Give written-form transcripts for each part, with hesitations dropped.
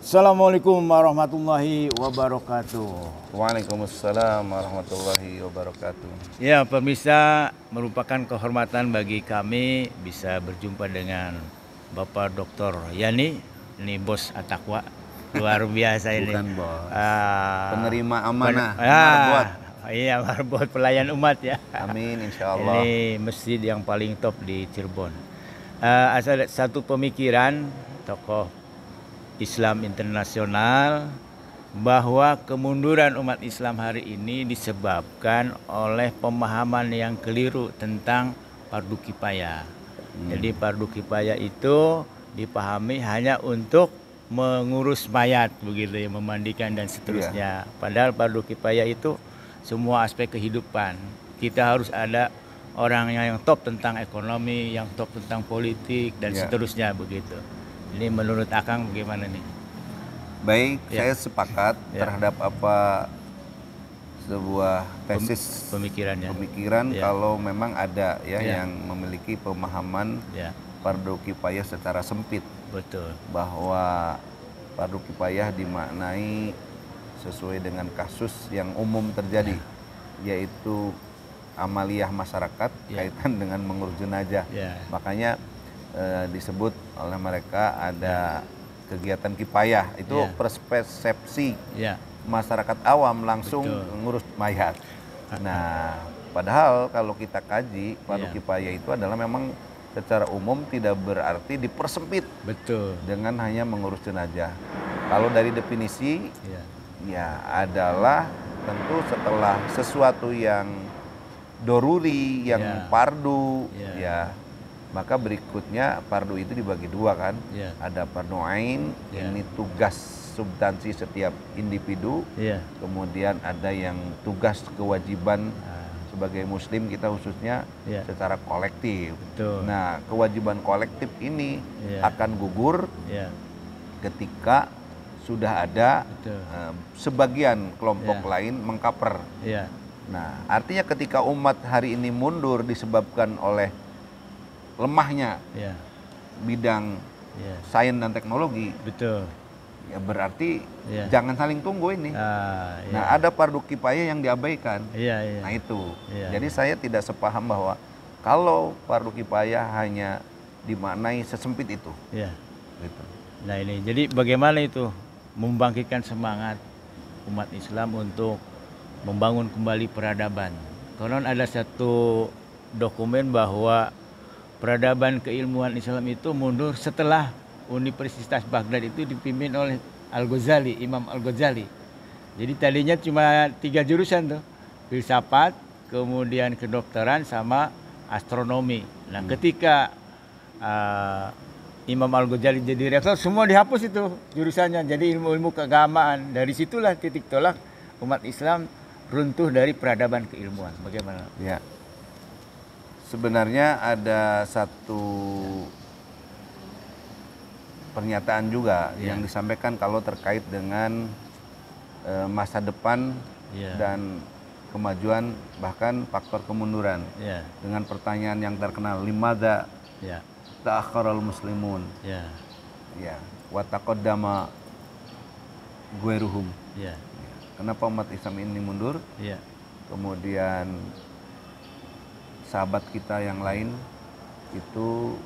Assalamualaikum warahmatullahi wabarakatuh. Waalaikumsalam warahmatullahi wabarakatuh. Ya, pemirsa, merupakan kehormatan bagi kami bisa berjumpa dengan Bapak Dr. Yani, ini bos Atakwa. Luar biasa ini. Bukan bos. Penerima amanah, marbot. Iya, marbot pelayan umat ya. Amin, insya Allah. Ini masjid yang paling top di Cirebon. Ada satu pemikiran tokoh Islam internasional bahwa kemunduran umat Islam hari ini disebabkan oleh pemahaman yang keliru tentang fardu kifayah. Jadi fardu kifayah itu dipahami hanya untuk mengurus mayat begitu ya, memandikan dan seterusnya. Padahal fardu kifayah itu semua aspek kehidupan. Kita harus ada orang yang top tentang ekonomi, yang top tentang politik dan seterusnya begitu. Ini menurut Akang bagaimana nih? Baik, saya sepakat terhadap apa sebuah tesis pemikiran kalau memang ada yang memiliki pemahaman fardu kifayah secara sempit. Betul. Bahwa fardu kifayah dimaknai sesuai dengan kasus yang umum terjadi, yaitu amaliyah masyarakat kaitan dengan mengurus jenazah. Makanya disebut oleh mereka ada kegiatan kifayah, itu persepsi masyarakat awam langsung ngurus mayat. Nah, padahal kalau kita kaji fardu kifayah itu adalah memang secara umum tidak berarti dipersempit dengan hanya mengurus jenazah. Kalau dari definisi adalah tentu setelah sesuatu yang doruri, yang fardu maka berikutnya fardu itu dibagi dua kan. Ada fardu ain, ini tugas substansi setiap individu. Kemudian ada yang tugas kewajiban sebagai muslim kita khususnya secara kolektif. Nah, kewajiban kolektif ini akan gugur ketika sudah ada sebagian kelompok lain mengkaper. Nah, artinya ketika umat hari ini mundur disebabkan oleh lemahnya bidang sains dan teknologi, ya berarti jangan saling tunggu ini. Nah, ada fardu kifayah yang diabaikan. Nah itu. Jadi saya tidak sepaham bahwa kalau fardu kifayah hanya dimaknai sesempit itu. Gitu. Nah ini, jadi bagaimana itu membangkitkan semangat umat Islam untuk membangun kembali peradaban. Konon ada satu dokumen bahwa peradaban keilmuan Islam itu mundur setelah Universitas Baghdad itu dipimpin oleh Al-Ghazali, Imam Al-Ghazali. Jadi tadinya cuma 3 jurusan tuh, filsafat, kemudian kedokteran sama astronomi. Nah ketika Imam Al-Ghazali jadi rektor, semua dihapus itu jurusannya, jadi ilmu-ilmu keagamaan. Dari situlah titik tolak umat Islam runtuh dari peradaban keilmuan. Bagaimana? Ya. Sebenarnya ada satu pernyataan juga yang disampaikan kalau terkait dengan masa depan dan kemajuan bahkan faktor kemunduran. Dengan pertanyaan yang terkenal, limadza ta'akharal muslimun wa taqaddama ghairuhum. Kenapa umat Islam ini mundur? Kemudian sahabat kita yang lain itu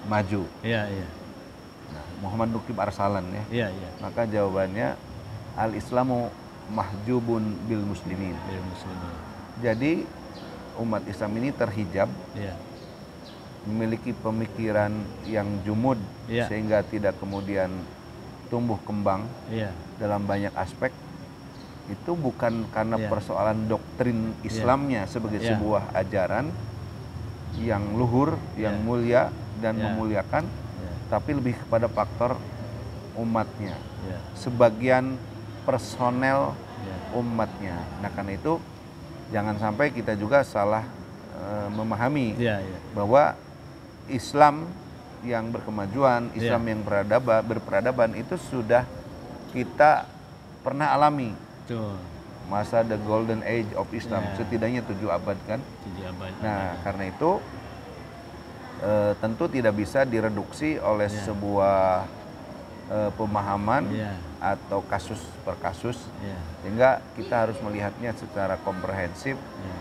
maju. Nah, Muhammad Nukib Arsalan Maka jawabannya al-Islamu mahjubun bil muslimin. Jadi umat Islam ini terhijab, memiliki pemikiran yang jumud sehingga tidak kemudian tumbuh kembang dalam banyak aspek. Itu bukan karena persoalan doktrin Islamnya sebagai sebuah ajaran yang luhur, yang mulia dan memuliakan, tapi lebih kepada faktor umatnya, sebagian personel umatnya. Nah karena itu jangan sampai kita juga salah memahami bahwa Islam yang berkemajuan, Islam yang berperadaban itu sudah kita pernah alami. Masa the golden age of Islam, setidaknya 7 abad kan. Nah karena itu tentu tidak bisa direduksi oleh sebuah pemahaman Ya. atau kasus per kasus, Ya. sehingga kita harus melihatnya secara komprehensif Ya.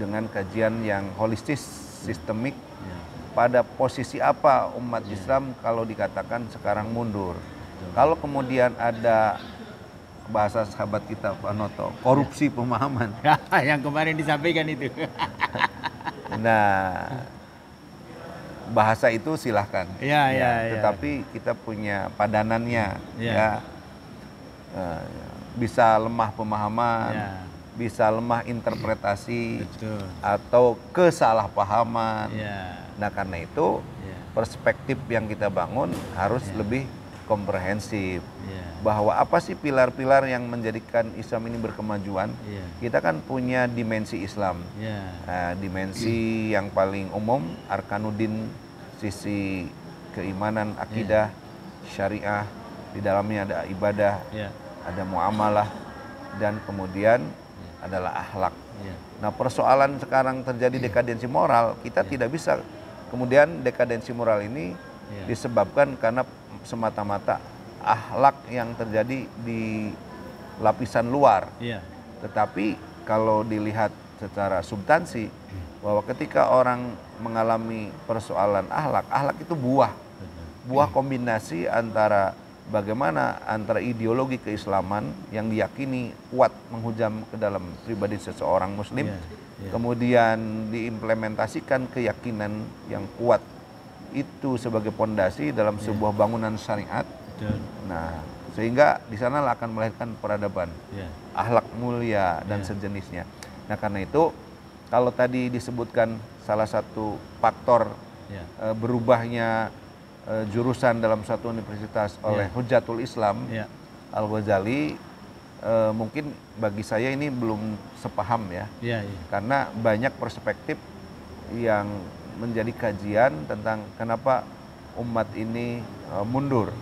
dengan kajian yang holistis, sistemik. Ya. Pada posisi apa umat Islam kalau dikatakan sekarang mundur? Kalau kemudian ada bahasa sahabat kita Pak Noto, korupsi pemahaman. Yang kemarin disampaikan itu. Nah, bahasa itu silahkan. Ya. Tetapi kita punya padanannya, Ya. ya. Bisa lemah pemahaman, Ya. bisa lemah interpretasi, Betul. atau kesalahpahaman. Ya. Nah, karena itu Ya. perspektif yang kita bangun harus lebih komprehensif. Ya. Bahwa apa sih pilar-pilar yang menjadikan Islam ini berkemajuan? Ya. Kita kan punya dimensi Islam. Ya. Nah, dimensi yang paling umum Arkanuddin, sisi keimanan, akidah, syariah, di dalamnya ada ibadah, Ya. ada muamalah, dan kemudian adalah akhlak. Ya. Nah, persoalan sekarang terjadi dekadensi moral, kita tidak bisa kemudian dekadensi moral ini disebabkan karena semata-mata akhlak yang terjadi di lapisan luar. Ya. Tetapi kalau dilihat secara substansi, bahwa ketika orang mengalami persoalan akhlak, akhlak itu buah kombinasi antara bagaimana antara ideologi keislaman yang diyakini kuat menghujam ke dalam pribadi seseorang muslim, kemudian diimplementasikan keyakinan yang kuat itu sebagai pondasi dalam sebuah bangunan syariat. Nah, sehingga di sana akan melahirkan peradaban, akhlak mulia dan sejenisnya. Nah, karena itu kalau tadi disebutkan salah satu faktor berubahnya jurusan dalam suatu universitas oleh Hujatul Islam Al-Ghazali, mungkin bagi saya ini belum sepaham ya, karena banyak perspektif yang menjadi kajian tentang kenapa umat ini mundur.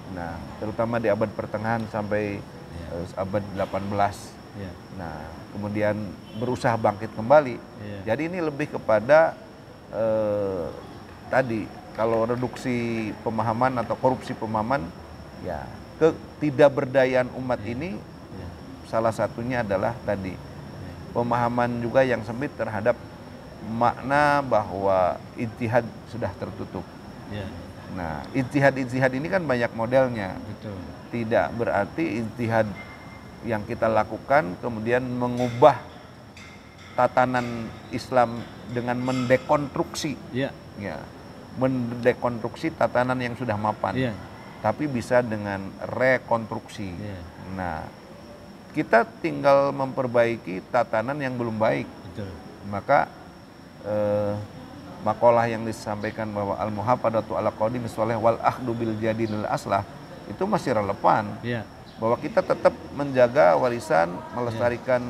Nah, terutama di abad pertengahan sampai abad 18. Nah, kemudian berusaha bangkit kembali. Jadi ini lebih kepada tadi, kalau reduksi pemahaman atau korupsi pemahaman, ya ketidakberdayaan umat ini salah satunya adalah tadi pemahaman juga yang sempit terhadap makna bahwa ijtihad sudah tertutup. Nah, ijtihad ini kan banyak modelnya. Tidak berarti ijtihad yang kita lakukan kemudian mengubah tatanan Islam dengan mendekonstruksi, mendekonstruksi tatanan yang sudah mapan, tapi bisa dengan rekonstruksi. Nah, kita tinggal memperbaiki tatanan yang belum baik. Maka makalah yang disampaikan bahwa al-muhafadatu ala qadim sholeh wal akhdu bil jadidil aslah itu masih relevan. Bahwa kita tetap menjaga warisan, melestarikan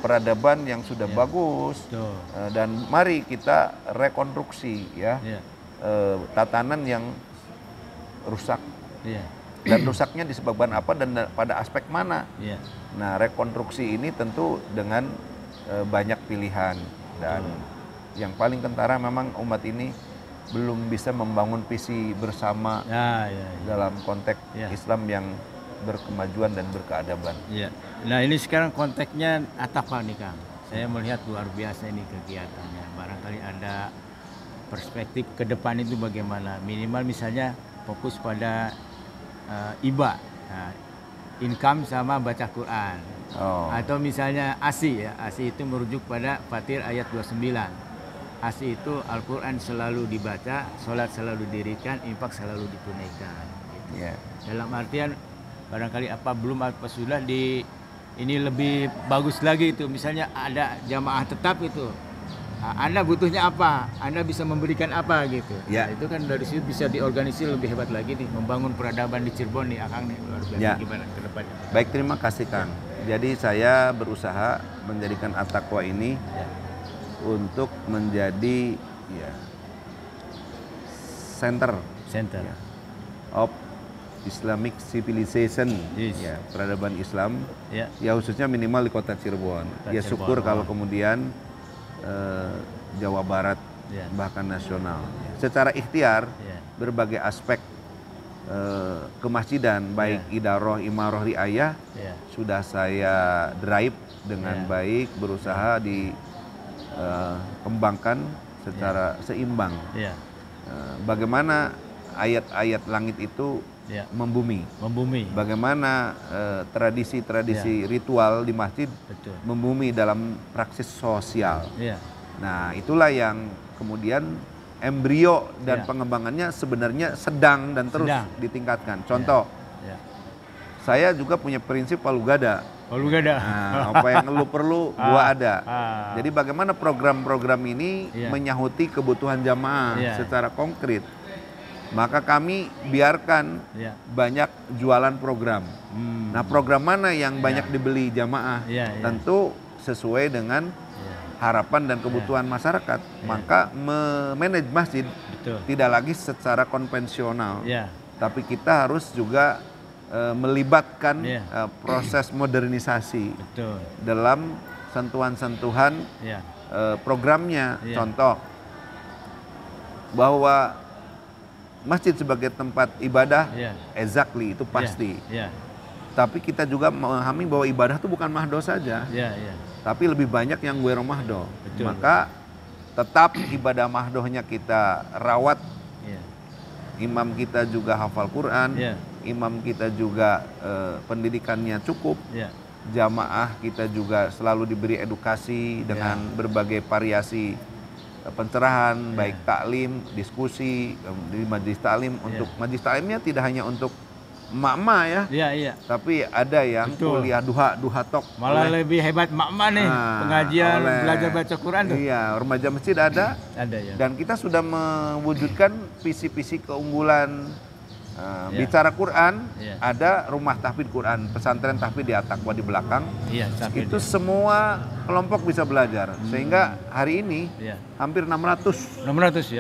peradaban yang sudah bagus, dan mari kita rekonstruksi tatanan yang rusak. Dan rusaknya disebabkan apa dan pada aspek mana? Nah, rekonstruksi ini tentu dengan banyak pilihan, dan yang paling kentara memang umat ini belum bisa membangun visi bersama dalam konteks Islam yang berkemajuan dan berkeadaban. Nah, ini sekarang konteksnya apa nih, Kang? Saya melihat luar biasa ini kegiatannya. Barangkali ada perspektif ke depan itu bagaimana? Minimal misalnya fokus pada IBA, income sama baca Quran. Atau misalnya ASI ya, ASI itu merujuk pada Fatir ayat 29. ASI itu Al-Quran selalu dibaca, sholat selalu didirikan, infak selalu ditunaikan. Gitu. Dalam artian barangkali belum apa sudah ini lebih bagus lagi itu. Misalnya ada jamaah tetap itu, Anda butuhnya apa, Anda bisa memberikan apa gitu. Nah, itu kan dari situ bisa diorganisir lebih hebat lagi nih, membangun peradaban di Cirebon nih, Akang nih, luar biasa. Gimana ke depannya? Baik, terima kasih Kang. Jadi saya berusaha menjadikan At-Taqwa ini untuk menjadi center of Islamic civilization, peradaban Islam, ya khususnya minimal di kota Cirebon. Syukur kalau kemudian Jawa Barat bahkan nasional. Secara ikhtiar berbagai aspek kemasjidan, baik idaroh, imaroh, riayah, sudah saya drive dengan baik, berusaha dikembangkan secara seimbang. Bagaimana ayat-ayat langit itu membumi, bagaimana tradisi-tradisi ritual di masjid membumi dalam praksis sosial. Nah, itulah yang kemudian embrio dan pengembangannya sebenarnya sedang dan terus ditingkatkan. Contoh, saya juga punya prinsip palu gada. Nah, apa yang lu perlu, gua ada. Jadi bagaimana program-program ini menyahuti kebutuhan jamaah secara konkret. Maka kami biarkan banyak jualan program. Nah, program mana yang banyak dibeli jamaah? Tentu sesuai dengan harapan dan kebutuhan masyarakat. Maka memanage masjid tidak lagi secara konvensional, tapi kita harus juga melibatkan proses modernisasi dalam sentuhan-sentuhan programnya. Contoh, bahwa masjid sebagai tempat ibadah, exactly, itu pasti. Tapi kita juga memahami bahwa ibadah itu bukan mahdoh saja, tapi lebih banyak yang ghairu mahdoh. Maka tetap ibadah mahdohnya kita rawat. Imam kita juga hafal Quran, imam kita juga pendidikannya cukup, jamaah kita juga selalu diberi edukasi dengan berbagai variasi pencerahan, baik taklim, diskusi di majelis taklim. Untuk majelis taklimnya tidak hanya untuk emak-emak tapi ada yang kuliah duha tok. Malah lebih hebat emak-emak nih, pengajian belajar baca Quran tuh. Iya, remaja masjid ada dan kita sudah mewujudkan visi-visi keunggulan. Bicara Quran, ada rumah tahfidz Quran, pesantren tahfidz di At-Taqwa di belakang. Itu semua kelompok bisa belajar. Sehingga hari ini hampir 600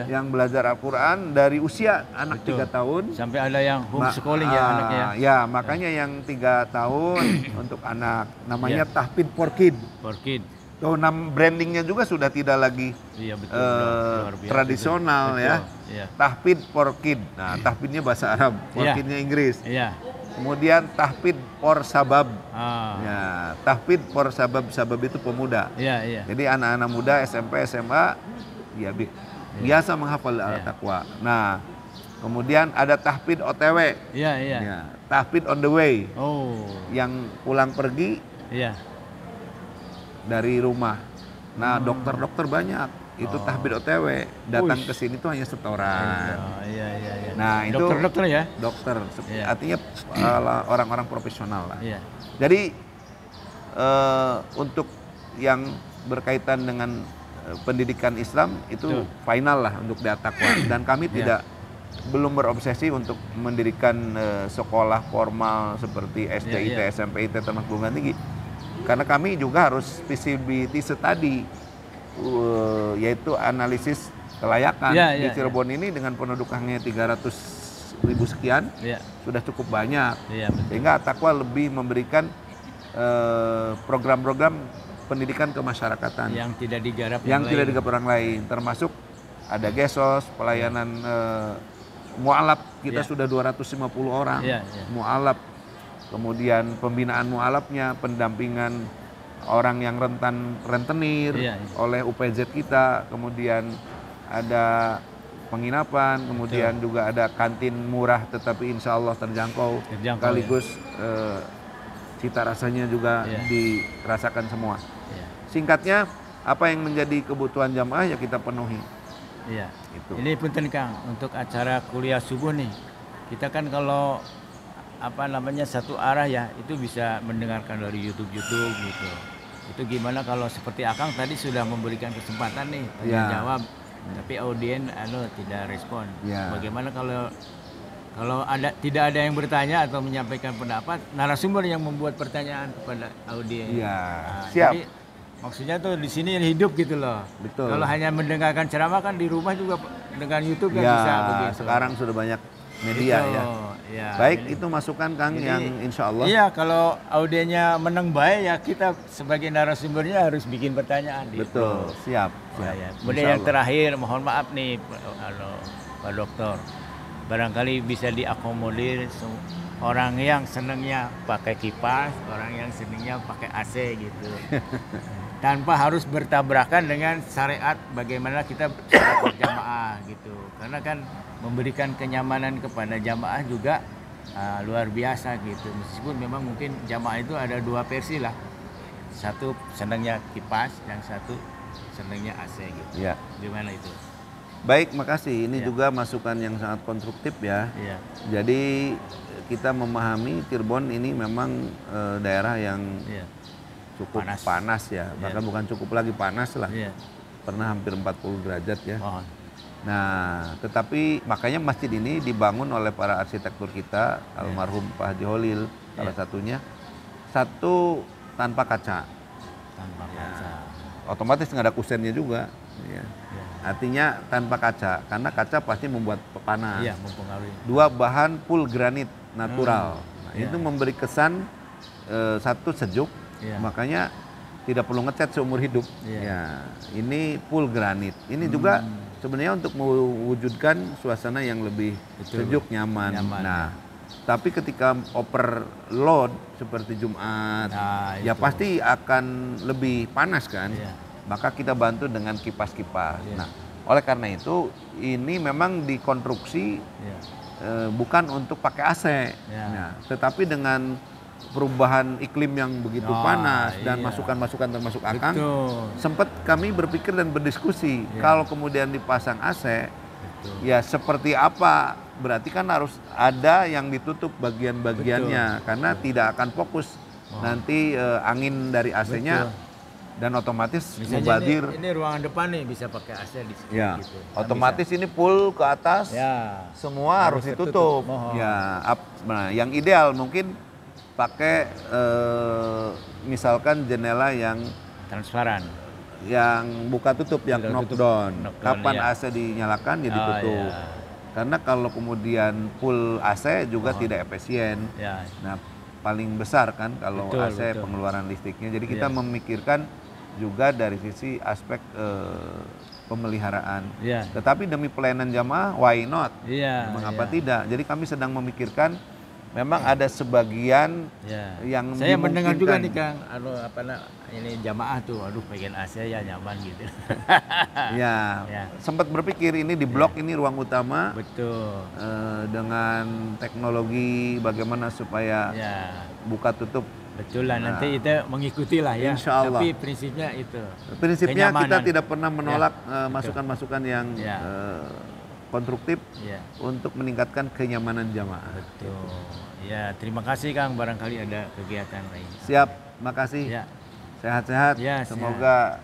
yang belajar Al-Quran dari usia anak 3 tahun sampai ada yang homeschooling anaknya. Ya, makanya yang 3 tahun untuk anak namanya tahfidz for kid. Tuh, brandingnya juga sudah tidak lagi tradisional tahfidz for kid. Nah, tahfidznya bahasa Arab, for kidnya Inggris. Kemudian tahfidz for sabab. Tahfidz for sabab itu pemuda. Jadi anak-anak muda SMP, SMA biasa menghafal Al-Taqwa. Nah, kemudian ada tahfidz OTW. Tahfidz on the way. Yang pulang pergi dari rumah. Nah, dokter-dokter banyak. Itu tahfidz OTW. Datang ke sini tuh hanya setoran. Nah, itu dokter ya? Dokter. Artinya orang-orang profesional lah. Jadi untuk yang berkaitan dengan pendidikan Islam itu final lah untuk di At-Taqwa. Dan kami belum berobsesi untuk mendirikan sekolah formal seperti SD, IT, SMP, IT termasuk perguruan tinggi. Karena kami juga harus visibility study, yaitu analisis kelayakan. Di Cirebon ini dengan penduduk hanya 300.000 sekian, sudah cukup banyak. Sehingga At-Taqwa lebih memberikan program-program pendidikan kemasyarakatan yang tidak digarap orang lain. Termasuk ada Gesos, pelayanan mu'alaf, kita sudah 250 orang mu'alaf. Kemudian pembinaan mu'alafnya, pendampingan orang yang rentenir oleh UPZ kita. Kemudian ada penginapan, kemudian juga ada kantin murah tetapi insya Allah terjangkau. Sekaligus cita rasanya juga dirasakan semua. Singkatnya, apa yang menjadi kebutuhan jamaah ya kita penuhi. Gitu. Ini punten Kang, untuk acara kuliah subuh nih, kita kan kalau satu arah itu bisa mendengarkan dari YouTube gitu. Itu gimana kalau seperti Akang tadi sudah memberikan kesempatan nih tanya jawab, tapi audien tidak respon. Bagaimana kalau tidak ada yang bertanya atau menyampaikan pendapat, narasumber yang membuat pertanyaan kepada audien. Siap. Jadi, maksudnya tuh di sini hidup gitu loh. Betul. Kalau hanya mendengarkan ceramah kan di rumah juga dengan YouTube bisa begitu. Sekarang sudah banyak media baik ini. Itu masukan Kang. Jadi, yang insya Allah kalau audiennya menang baik ya kita sebagai narasumbernya harus bikin pertanyaan. Betul. Siap. Kemudian yang terakhir mohon maaf nih Pak Dokter, barangkali bisa diakomodir orang yang senangnya pakai kipas, orang yang senangnya pakai AC gitu. Tanpa harus bertabrakan dengan syariat bagaimana kita sholat berjamaah gitu. Karena kan memberikan kenyamanan kepada jamaah juga luar biasa gitu. Meskipun memang mungkin jamaah itu ada dua versi lah. Satu senangnya kipas, yang satu senangnya AC gitu. Ya. Gimana itu? Baik, makasih. Ini Ya. juga masukan yang sangat konstruktif ya. Iya. Jadi kita memahami Cirebon ini memang daerah yang Iya. cukup Panas. panas ya. Bahkan bukan cukup lagi panas lah. Iya. Pernah hampir 40 derajat ya. Mohon. Nah, tetapi makanya masjid ini dibangun oleh para arsitektur kita, almarhum Pak Haji Holil salah satunya. Satu, tanpa kaca. Tanpa kaca. Otomatis nggak ada kusennya juga. Ya. Ya. Artinya tanpa kaca, karena kaca pasti membuat panas. Iya, mempengaruhi. Dua, bahan full granit natural. Nah, Iya. itu memberi kesan satu, sejuk, Iya. makanya tidak perlu ngecat seumur hidup. Iya. Ya, ini full granit. Ini juga sebenarnya untuk mewujudkan suasana yang lebih Betul. sejuk, nyaman. Nyaman. Nah, tapi ketika overload seperti Jumat, Nah, ya itu. pasti akan lebih panas kan. Iya. Maka kita bantu dengan kipas-kipas. Iya. Nah, oleh karena itu ini memang dikonstruksi Iya. bukan untuk pakai AC, Ya. nah, tetapi dengan perubahan iklim yang begitu Oh, panas dan iya. masukan-masukan termasuk Akang, Betul. sempat kami berpikir dan berdiskusi Ya. kalau kemudian dipasang AC, Betul. ya seperti apa? Berarti kan harus ada yang ditutup bagian-bagiannya karena tidak akan fokus nanti angin dari AC-nya Betul. dan otomatis Misalnya mubadir. ini ruangan depan nih bisa pakai AC di sini Ya, gitu. Kan otomatis ini full ke atas. bisa. Ya. Semua harus tertutup. ditutup. Mohon. Ya, nah, yang ideal mungkin pakai misalkan jendela yang Transparan. buka tutup, yang Tidak tutup. knockdown. Knockdown, Kapan iya. AC dinyalakan ya Oh, ditutup. iya. Karena kalau kemudian full AC juga tidak efisien. Ya. Nah, paling besar kan kalau Betul, AC betul. pengeluaran listriknya. Jadi kita Iya. memikirkan juga dari sisi aspek pemeliharaan. Iya. Tetapi demi pelayanan jamaah, why not? Iya. Mengapa iya. tidak? Jadi kami sedang memikirkan memang ada sebagian Ya. yang Saya mendengar juga dimungkinkan. nih Kang, ini jamaah tuh, aduh pengen AC ya nyaman gitu. Ya, Ya. sempat berpikir ini di blok ini ruang utama Betul. dengan teknologi bagaimana supaya Ya. buka tutup. Betul lah, nanti kita mengikuti lah ya. Insya Allah. Tapi prinsipnya itu. Prinsipnya kita Kenyamanan. tidak pernah menolak betul. masukan-masukan yang Ya. konstruktif Ya. untuk meningkatkan kenyamanan jamaah. Betul. Ya, terima kasih Kang, barangkali ada kegiatan lain. Siap, makasih. Ya. Sehat-sehat. Ya, Semoga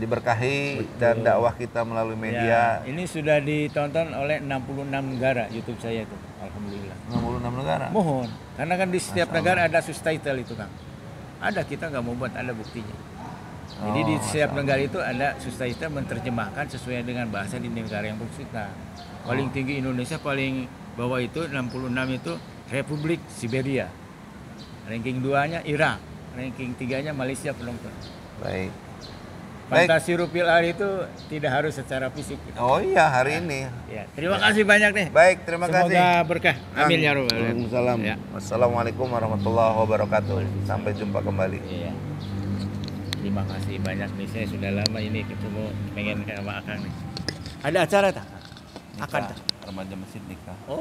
diberkahi dan dakwah kita melalui media. Ya, ini sudah ditonton oleh 66 negara YouTube saya itu. Alhamdulillah. 66 negara. Mohon, karena kan di setiap negara ada subtitle itu Kang. Ada, kita nggak mau buat, ada buktinya. Jadi di setiap negara itu ada subtitle menerjemahkan sesuai dengan bahasa di negara yang bersangkutan. Paling tinggi Indonesia, paling bawah itu 66 itu Republik Siberia. Ranking 2-nya Irak, ranking 3-nya Malaysia penonton. Baik. Baik. Fantasi Rupil Ali itu tidak harus secara fisik. Oh iya, hari ini. Ya, terima kasih banyak nih. Baik, terima kasih. Semoga berkah. Amin ya rabbal alamin. Waalaikumsalam. Ya. Wassalamualaikum warahmatullahi wabarakatuh. Sampai jumpa kembali. Iya. Terima kasih banyak nih, saya sudah lama ini ketemu, pengen sama Akang nih. Ada acara tak? Akan tak? Remaja masjid nikah. Oh.